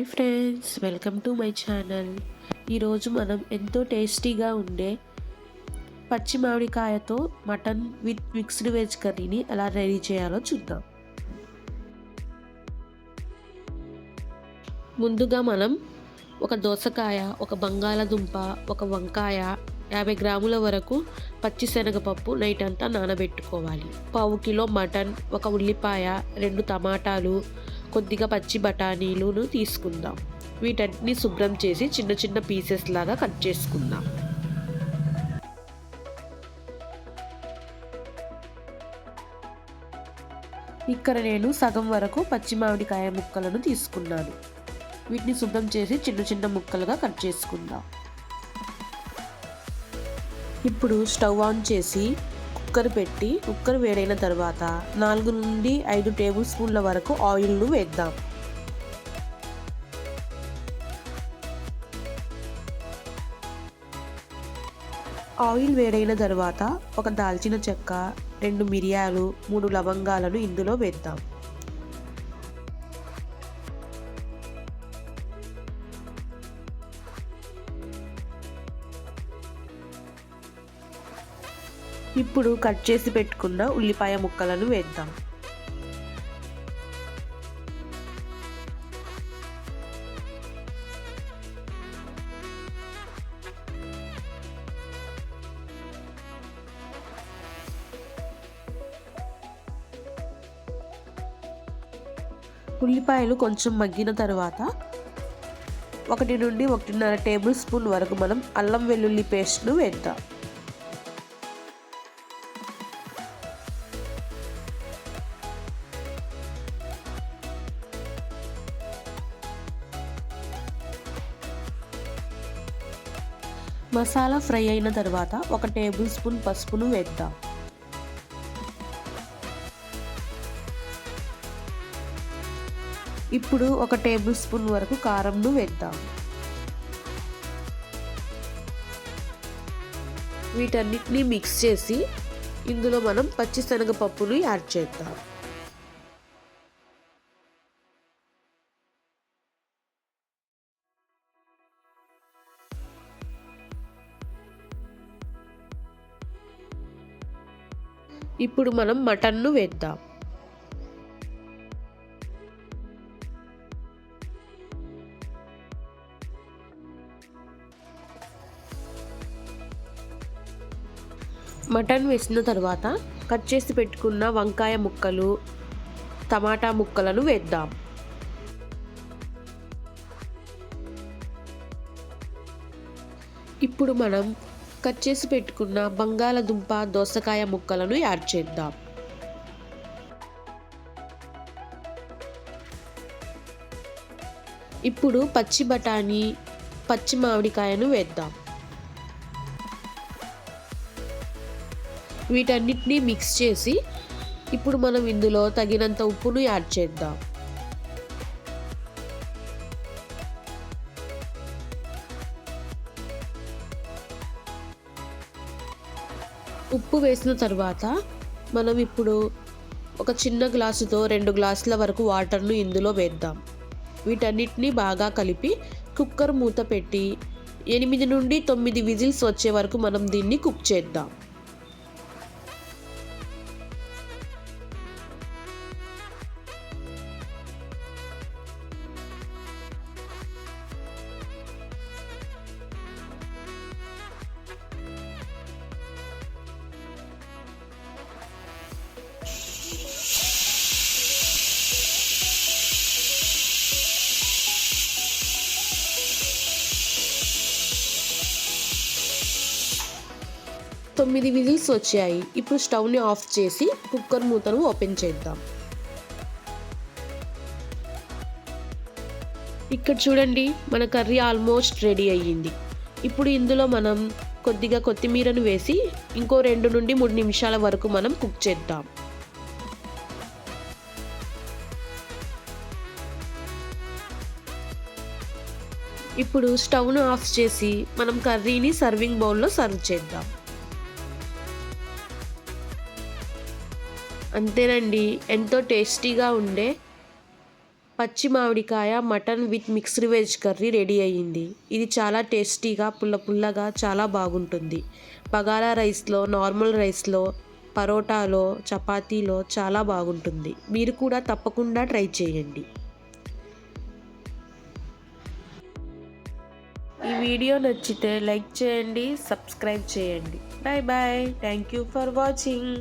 Hi friends, welcome to my channel. ఈరోజు మనం ఎంతో టేస్టీగా ఉండే పచ్చి మామిడికాయతో మటన్ విత్ మిక్స్డ్ వెజ్ కర్రీని ఎలా రెడీ చేయాలో చూద్దాం. ముందుగా మనం ఒక దోసకాయ, ఒక బంగాళదుంప, ఒక వంకాయ, 50 గ్రాముల వరకు పచ్చిశనగపప్పు నైట్ అంతా నానబెట్టుకోవాలి. పావు కిలో మటన్, ఒక ఉల్లిపాయ, 2 టమాటాలు, కొద్దిగా పచ్చి బఠానీలను తీసుకుందాం. వీటన్నిటిని శుభ్రం చేసి చిన్న చిన్న పీసెస్ లాగా కట్ చేసుకుందాం. ఇక్కడ నేను సగం వరకు పచ్చి మామిడికాయ ముక్కలను తీసుకున్నాను. వీటిని శుభ్రం చేసి చిన్న చిన్న ముక్కలుగా కట్ చేసుకుందాం. ఇప్పుడు స్టవ్ ఆన్ చేసి కుక్కర్ పెట్టి కుక్కర్ వేడైన తర్వాత 4 నుండి 5 టేబుల్ స్పూన్ల వరకు ఆయిల్ను వేద్దాం. ఆయిల్ వేడైన తర్వాత ఒక దాల్చిన చెక్క, 2 మిరియాలు, 3 లవంగాలను ఇందులో వేద్దాం. ఇప్పుడు కట్ చేసి పెట్టుకున్న ఉల్లిపాయ ముక్కలను వేద్దాం. ఉల్లిపాయలు కొంచెం మగ్గిన తర్వాత 1 నుండి 1.5 టేబుల్ స్పూన్ వరకు మనం అల్లం వెల్లుల్లి పేస్ట్ను వేద్దాం. మసాలా ఫ్రై అయిన తర్వాత 1 టేబుల్ స్పూన్ పసుపును వేద్దాం. ఇప్పుడు 1 టేబుల్ స్పూన్ వరకు కారంను వేద్దాం. వీటన్నిటిని మిక్స్ చేసి ఇందులో మనం పచ్చిశనగపప్పును యాడ్ చేద్దాం. ఇప్పుడు మనం మటన్ను వేద్దాం. మటన్ వేసిన తర్వాత కట్ చేసి పెట్టుకున్న వంకాయ ముక్కలు, టమాటా ముక్కలను వేద్దాం. ఇప్పుడు మనం కట్ చేసి పెట్టుకున్న బంగాళదుంప, దోసకాయ ముక్కలను యాడ్ చేద్దాం. ఇప్పుడు పచ్చి బఠానీ, పచ్చి మామిడికాయను వేద్దాం. వీటన్నిటిని మిక్స్ చేసి ఇప్పుడు మనం ఇందులో తగినంత ఉప్పును యాడ్ చేద్దాం. ఉప్పు వేసిన తర్వాత మనం ఇప్పుడు ఒక చిన్న గ్లాసుతో 2 గ్లాసుల వరకు వాటర్ను ఇందులో వేద్దాం. వీటన్నిటిని బాగా కలిపి కుక్కర్ మూత పెట్టి 8 నుండి 9 విజిల్స్ వచ్చే వరకు మనం దీన్ని కుక్ చేద్దాం. తొమ్మిది విజిల్స్ వచ్చాయి. ఇప్పుడు స్టవ్ని ఆఫ్ చేసి కుక్కర్ మూతను ఓపెన్ చేద్దాం. ఇక్కడ చూడండి, మన కర్రీ ఆల్మోస్ట్ రెడీ అయ్యింది. ఇప్పుడు ఇందులో మనం కొద్దిగా కొత్తిమీరను వేసి ఇంకో 2 నుండి 3 నిమిషాల వరకు మనం కుక్ చేద్దాం. ఇప్పుడు స్టవ్ను ఆఫ్ చేసి మనం కర్రీని సర్వింగ్ బౌల్లో సర్వ్ చేద్దాం. అంతేనండి, ఎంతో టేస్టీగా ఉండే పచ్చి మామిడికాయ mutton with mixed veg curry ready అయ్యింది. ఇది చాలా టేస్టీగా పుల్లగా చాలా బాగుంటుంది. బగారా రైస్లో, నార్మల్ రైస్లో, పరోటాలో, చపాతీలో చాలా బాగుంటుంది. మీరు కూడా తప్పకుండా ట్రై చేయండి. ఈ వీడియో నచ్చితే లైక్ చేయండి, సబ్స్క్రైబ్ చేయండి. Bye bye. Thank you for watching.